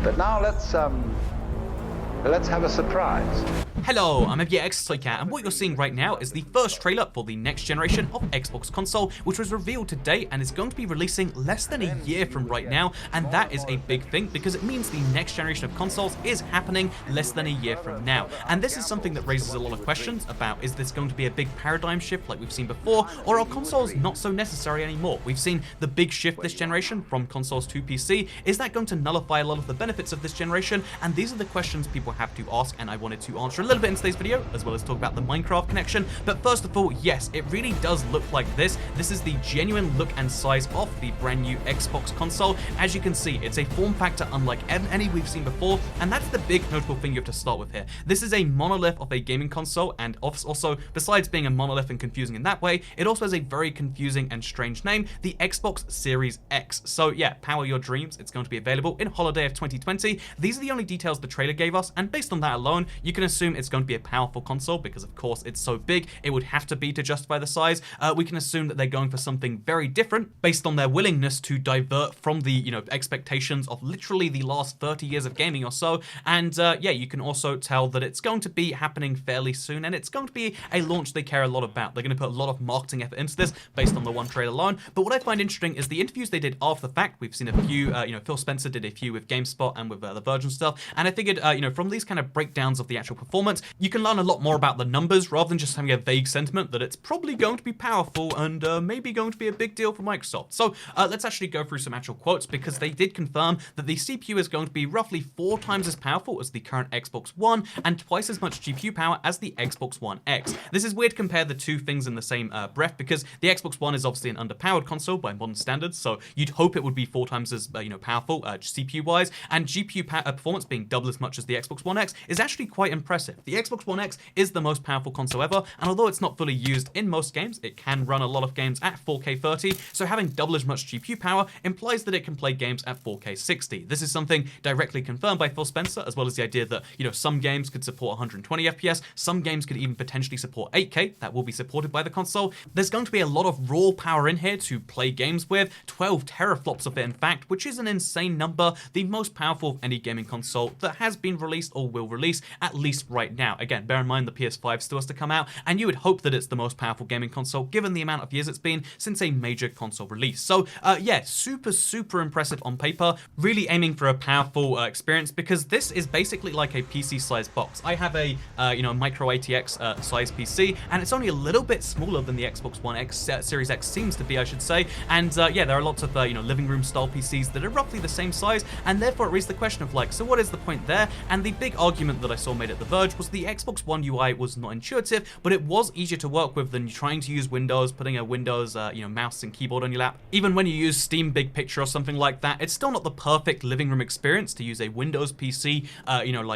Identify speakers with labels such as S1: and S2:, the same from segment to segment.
S1: But now let's have a surprise.
S2: Hello, I'm FBXToyCat, and what you're seeing right now is the first trailer for the next generation of Xbox console, which was revealed today and is going to be releasing less than a year from right now, and that is a big thing because it means the next generation of consoles is happening less than a year from now. And this is something that raises a lot of questions about, is this going to be a big paradigm shift like we've seen before, or are consoles not so necessary anymore? We've seen the big shift this generation from consoles to PC. Is that going to nullify a lot of the benefits of this generation? And these are the questions people have to ask, and I wanted to answer a little bit in today's video, as well as talk about the Minecraft connection. But first of all, yes, it really does look like this. This is the genuine look and size of the brand new Xbox console. As you can see, it's a form factor unlike any we've seen before, and that's the big notable thing you have to start with here. This is a monolith of a gaming console, and also, besides being a monolith and confusing in that way, it also has a very confusing and strange name, the Xbox Series X. So yeah, power your dreams. It's going to be available in holiday of 2020. These are the only details the trailer gave us, and based on that alone, you can assume it's going to be a powerful console because, of course, it's so big, it would have to be to justify the size. We can assume that they're going for something very different based on their willingness to divert from the, expectations of literally the last 30 years of gaming or so. And yeah, you can also tell that it's going to be happening fairly soon, and it's going to be a launch they care a lot about. They're going to put a lot of marketing effort into this based on the one trailer alone. But what I find interesting is the interviews they did after the fact. We've seen a few, Phil Spencer did a few with GameSpot and with The Verge and stuff, and I figured, from these kind of breakdowns of the actual performance, you can learn a lot more about the numbers rather than just having a vague sentiment that it's probably going to be powerful and maybe going to be a big deal for Microsoft. So let's actually go through some actual quotes, because they did confirm that the CPU is going to be roughly 4 times as powerful as the current Xbox One and twice as much GPU power as the Xbox One X. This is weird to compare the two things in the same breath, because the Xbox One is obviously an underpowered console by modern standards, so you'd hope it would be 4 times as powerful CPU-wise, and GPU performance being double as much as the Xbox One X is actually quite impressive. The Xbox One X is the most powerful console ever, and although it's not fully used in most games, it can run a lot of games at 4K 30, so having double as much GPU power implies that it can play games at 4K 60. This is something directly confirmed by Phil Spencer, as well as the idea that, some games could support 120 FPS, some games could even potentially support 8K, that will be supported by the console. There's going to be a lot of raw power in here to play games with, 12 teraflops of it in fact, which is an insane number, the most powerful of any gaming console that has been released or will release, at least right now. Again, bear in mind the PS5 still has to come out, and you would hope that it's the most powerful gaming console given the amount of years it's been since a major console release. So yeah, super impressive on paper, really aiming for a powerful experience, because this is basically like a PC-sized box. I have a micro ATX size PC, and it's only a little bit smaller than the Xbox One X Series X seems to be, I should say. And yeah, there are lots of living room style PCs that are roughly the same size, and therefore it raises the question of like, so what is the point there? And the big argument that I saw made at The Verge was the Xbox One UI was not intuitive, but it was easier to work with than trying to use Windows, putting a Windows mouse and keyboard on your lap. Even when you use Steam Big Picture or something like that, it's still not the perfect living room experience to use a Windows PC,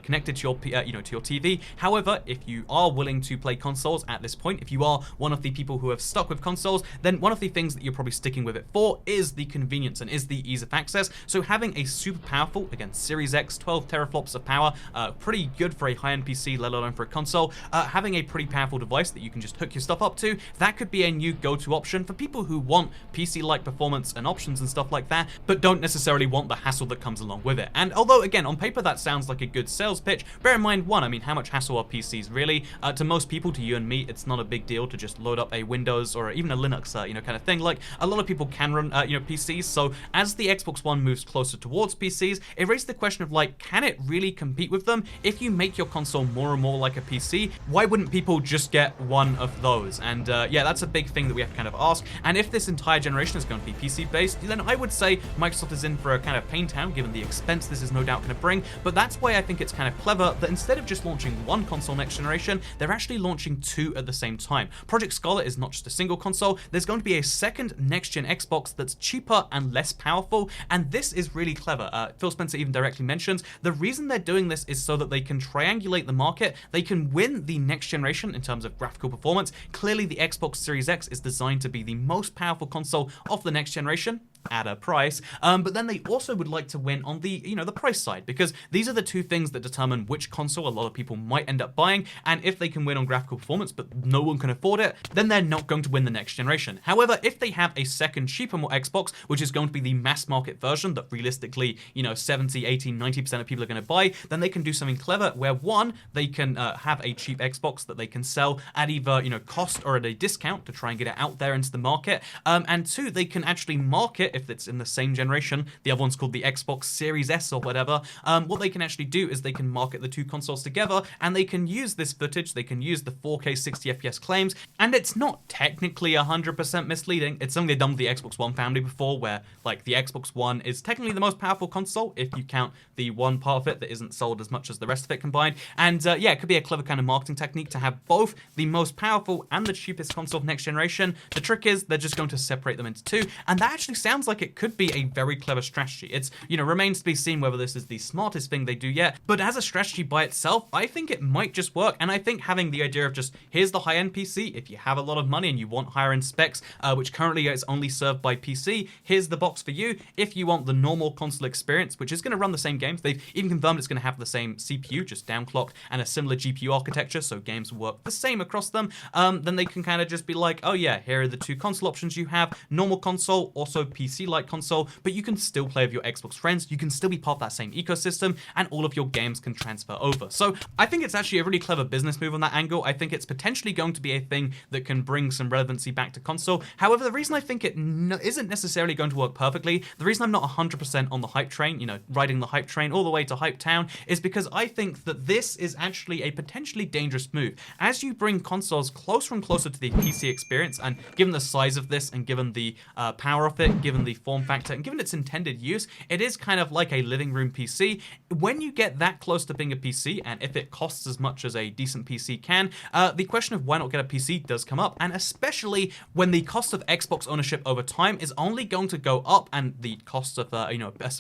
S2: connected to your to your TV. However, if you are willing to play consoles at this point, if you are one of the people who have stuck with consoles, then one of the things that you're probably sticking with it for is the convenience and is the ease of access. So having a super powerful, again, Series X, 12 teraflops of power, pretty good for a high-end PC, let alone for a console. Having a pretty powerful device that you can just hook your stuff up to, that could be a new go-to option for people who want PC-like performance and options and stuff like that, but don't necessarily want the hassle that comes along with it. And although, again, on paper that sounds like a good sales pitch, bear in mind, one, I mean, how much hassle are PCs really? To most people, to you and me, it's not a big deal to just load up a Windows or even a Linux, kind of thing. Like, a lot of people can run, PCs, so as the Xbox One moves closer towards PCs, it raises the question of, like, can it really compete with them? If you make your console more and more like a PC, why wouldn't people just get one of those? And yeah, that's a big thing that we have to kind of ask. And if this entire generation is going to be PC-based, then I would say Microsoft is in for a kind of pain town, given the expense this is no doubt going to bring. But that's why I think it's kind of clever that instead of just launching one console next generation, they're actually launching 2 at the same time. Project Scarlet is not just a single console, there's going to be a second next-gen Xbox that's cheaper and less powerful, and this is really clever. Phil Spencer even directly mentions the reason they're doing this is so that they can triangulate the market, they can win the next generation in terms of graphical performance. Clearly the Xbox Series X is designed to be the most powerful console of the next generation, at a price, but then they also would like to win on the, the price side, because these are the two things that determine which console a lot of people might end up buying, and if they can win on graphical performance but no one can afford it, then they're not going to win the next generation. However, if they have a second cheaper Xbox, which is going to be the mass market version that realistically, 70, 80, 90% of people are going to buy, then they can do something clever where, one, they can have a cheap Xbox that they can sell at either, cost or at a discount to try and get it out there into the market, and two, they can actually market, if it's in the same generation, the other one's called the Xbox Series S or whatever, what they can actually do is they can market the two consoles together, and they can use this footage, they can use the 4K 60 FPS claims, and it's not technically 100% misleading. It's something they've done with the Xbox One family before, where, like, the Xbox One is technically the most powerful console, if you count the one part of it that isn't sold as much as the rest of it combined, and yeah, it could be a clever kind of marketing technique to have both the most powerful and the cheapest console of next generation. The trick is, they're just going to separate them into two, and that actually sounds like it could be a very clever strategy. It's, remains to be seen whether this is the smartest thing they do yet, but as a strategy by itself, I think it might just work, and I think having the idea of just, here's the high-end PC, if you have a lot of money and you want higher-end specs, which currently is only served by PC, here's the box for you. If you want the normal console experience, which is going to run the same games, they've even confirmed it's going to have the same CPU, just downclocked, and a similar GPU architecture, so games work the same across them, then they can kind of just be like, oh yeah, here are the two console options you have, normal console, also PC-like console, but you can still play with your Xbox friends, you can still be part of that same ecosystem, and all of your games can transfer over. So I think it's actually a really clever business move on that angle. I think it's potentially going to be a thing that can bring some relevancy back to console. However, the reason I think it isn't necessarily going to work perfectly, the reason I'm not 100% on the hype train, riding the hype train all the way to Hype Town, is because I think that this is actually a potentially dangerous move. As you bring consoles closer and closer to the PC experience, and given the size of this, and given the power of it, given the form factor, and given its intended use, it is kind of like a living room PC. When you get that close to being a PC, and if it costs as much as a decent PC can, the question of why not get a PC does come up, and especially when the cost of Xbox ownership over time is only going to go up, and the cost of a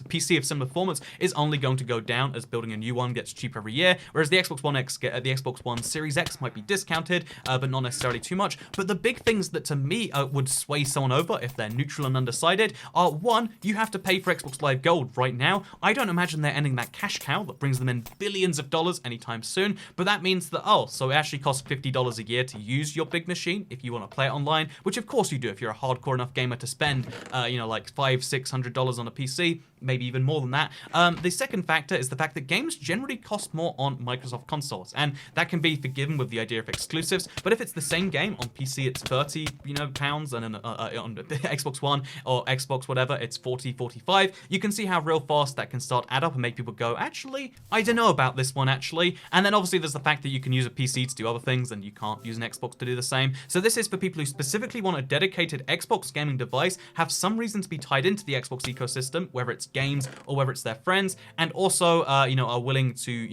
S2: PC of similar performance is only going to go down as building a new one gets cheaper every year, whereas the Xbox One X, the Xbox One Series X might be discounted, but not necessarily too much. But the big things that to me would sway someone over if they're neutral and undecided are, one, you have to pay for Xbox Live Gold right now. I don't imagine they're ending that cash cow that brings them in billions of dollars anytime soon, but that means that, so it actually costs $50 a year to use your big machine if you want to play it online, which of course you do if you're a hardcore enough gamer to spend, like $500-600 on a PC, maybe even more than that. The second factor is the fact that games generally cost more on Microsoft consoles, and that can be forgiven with the idea of exclusives, but if it's the same game on PC, it's £30, pounds, and on Xbox One or Xbox whatever, it's 40, 45, you can see how real fast that can start add up and make people go, actually, I don't know about this one, actually. And then obviously there's the fact that you can use a PC to do other things, and you can't use an Xbox to do the same. So this is for people who specifically want a dedicated Xbox gaming device, have some reason to be tied into the Xbox ecosystem, whether it's games or whether it's their friends, and also, are willing to,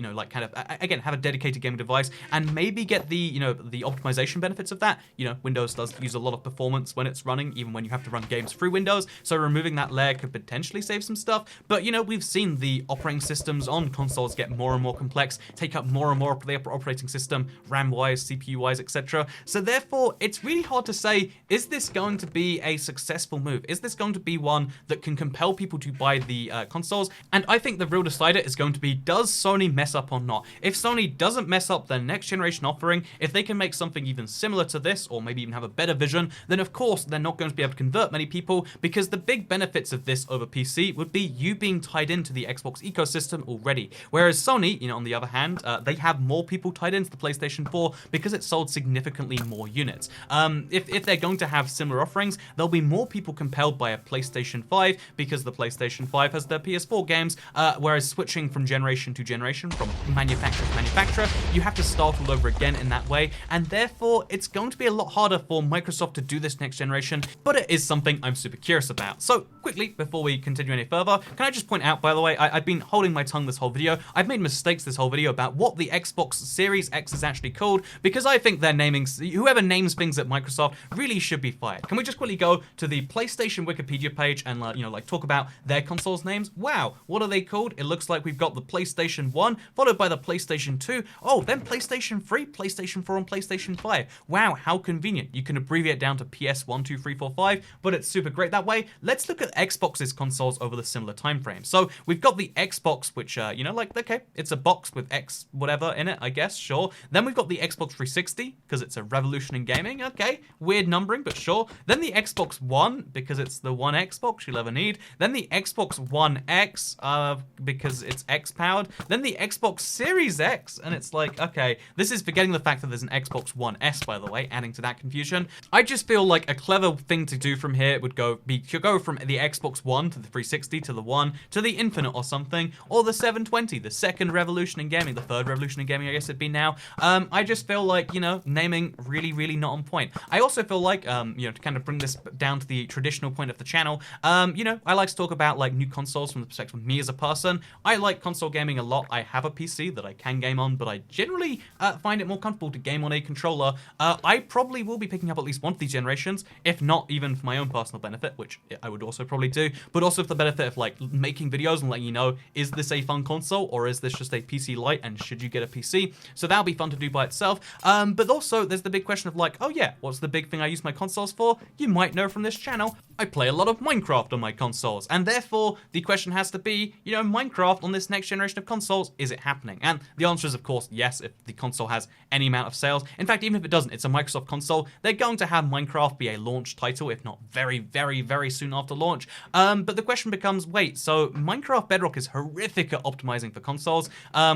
S2: again, have a dedicated gaming device, and maybe get the, the optimization benefits of that. Windows does use a lot of performance when it's running, even when you have to run games through Windows, so removing that layer could potentially save some stuff. But, we've seen the operating systems on consoles get more and more complex, take up more and more of the operating system, RAM-wise, CPU-wise, etc. So therefore, it's really hard to say, is this going to be a successful move? Is this going to be one that can compel people to buy the consoles? And I think the real decider is going to be, does Sony mess up or not? If Sony doesn't mess up their next generation offering, if they can make something even similar to this, or maybe even have a better vision, then of course they're not going to be able to convert many people, because the big benefits of this over PC would be you being tied into the Xbox ecosystem already. Whereas Sony, on the other hand, they have more people tied into the PlayStation 4 because it sold significantly more units. If they're going to have similar offerings, there'll be more people compelled by a PlayStation 5 because the PlayStation 5 has their PS4 games, whereas switching from generation to generation, from manufacturer to manufacturer, you have to start all over again in that way, and therefore it's going to be a lot harder for Microsoft to do this next generation, but it is something I'm super curious about. So quickly, before we continue any further, can I just point out, by the way, I've been holding my tongue this whole video. I've made mistakes this whole video about what the Xbox Series X is actually called, because I think they're naming, whoever names things at Microsoft really should be fired. Can we just quickly go to the PlayStation Wikipedia page and talk about their consoles names? Wow, what are they called? It looks like we've got the PlayStation 1, followed by the PlayStation 2, then PlayStation 3, PlayStation 4, and PlayStation 5. Wow, how convenient. You can abbreviate down to PS1, 2, 3, 4, 5, but it's super great that way. way, let's look at Xbox's consoles over the similar time frame. So we've got the Xbox, which, you know, like, okay, it's a box with X whatever in it, I guess, sure. Then we've got the Xbox 360, because it's a revolution in gaming, okay. Weird numbering, but sure. Then the Xbox One, because it's the one Xbox you'll ever need. Then the Xbox One X, because it's X-powered. Then the Xbox Series X, and it's like, okay, this is forgetting the fact that there's an Xbox One S, by the way, adding to that confusion. I just feel like a clever thing to do from here would go from the Xbox One to the 360 to the One to the Infinite or something, or the 720, the second revolution in gaming, the third revolution in gaming, I guess it'd be now. I just feel like, you know, naming really, really not on point. I also feel like, you know, to kind of bring this down to the traditional point of the channel, you know, I like to talk about like new consoles from the perspective of me as a person. I like console gaming a lot. I have a PC that I can game on, but I generally find it more comfortable to game on a controller. I probably will be picking up at least one of these generations, if not even for my own personal benefit, which I would also probably do, but also for the benefit of like making videos and letting you know, is this a fun console or is this just a PC Lite, and should you get a PC? So that'll be fun to do by itself. But also there's the big question of like, oh yeah, what's the big thing I use my consoles for? You might know from this channel, I play a lot of Minecraft on my consoles, and therefore the question has to be, you know, Minecraft on this next generation of consoles, is it happening? And the answer is of course yes, if the console has any amount of sales. In fact, even if it doesn't, it's a Microsoft console, they're going to have Minecraft be a launch title, if not very, very, very soon after launch. But the question becomes, wait, so Minecraft Bedrock is horrific at optimizing for consoles.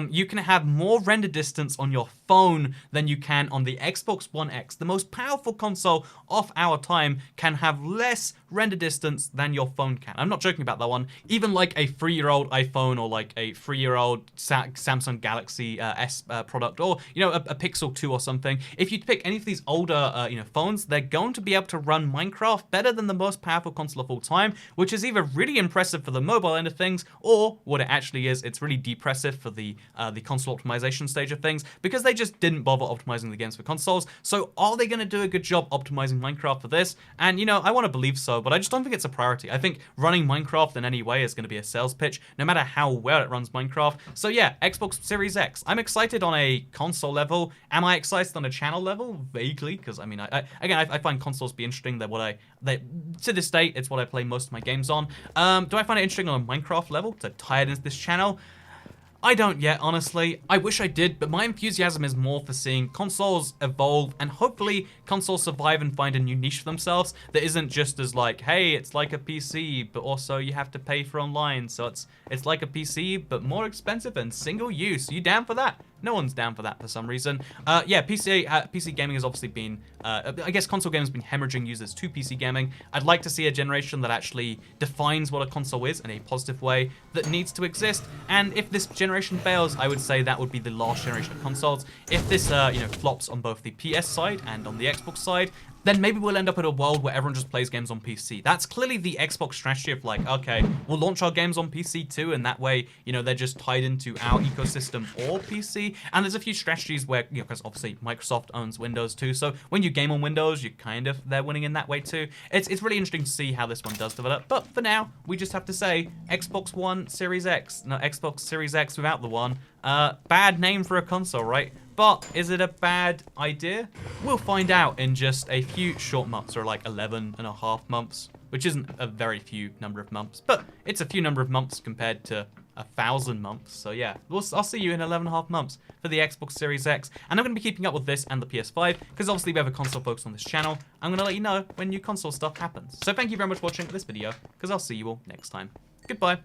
S2: You can have more render distance on your phone than you can on the Xbox One X. The most powerful console of our time can have less render distance than your phone can. I'm not joking about that one. Even like a 3-year-old iPhone or like a 3-year-old Samsung Galaxy S product, or, you know, a Pixel 2 or something. If you pick any of these older, you know, phones, they're going to be able to run Minecraft better than the most powerful console of all time, which is either really impressive for the mobile end of things, or what it actually is, it's really depressive for the console optimization stage of things, because they just didn't bother optimizing the games for consoles. So are they going to do a good job optimizing Minecraft for this? And, you know, I want to believe so, but I just don't think it's a priority. I think running Minecraft in any way is going to be a sales pitch, no matter how well it runs Minecraft. So yeah, Xbox Series X. I'm excited on a console level. Am I excited on a channel level? Vaguely, because I mean, I find consoles be interesting. To this date, it's what I play most of my games on. Do I find it interesting on a Minecraft level to tie it into this channel? I don't yet, honestly. I wish I did, but my enthusiasm is more for seeing consoles evolve and hopefully consoles survive and find a new niche for themselves that isn't just as like, hey, it's like a PC, but also you have to pay for online, so it's like a PC, but more expensive and single use. You down for that? No one's down for that for some reason. Yeah, PC gaming has obviously been, I guess console gaming has been hemorrhaging users to PC gaming. I'd like to see a generation that actually defines what a console is in a positive way that needs to exist. And if this generation fails, I would say that would be the last generation of consoles. If this, you know, flops on both the PS side and on the Xbox side, then maybe we'll end up in a world where everyone just plays games on PC. That's clearly the Xbox strategy of like, okay, we'll launch our games on PC too, and that way, you know, they're just tied into our ecosystem or PC. And there's a few strategies where, you know, because obviously Microsoft owns Windows too, so when you game on Windows, you kind of, they're winning in that way too. It's really interesting to see how this one does develop, but for now, we just have to say Xbox One Series X, no, Xbox Series X without the one. Bad name for a console, right? But is it a bad idea? We'll find out in just a few short months, or like 11.5 months, which isn't a very few number of months, but it's a few number of months compared to 1,000 months. So yeah, I'll see you in 11.5 months for the Xbox Series X. And I'm going to be keeping up with this and the PS5, because obviously we have a console focus on this channel. I'm going to let you know when new console stuff happens. So thank you very much for watching this video, because I'll see you all next time. Goodbye.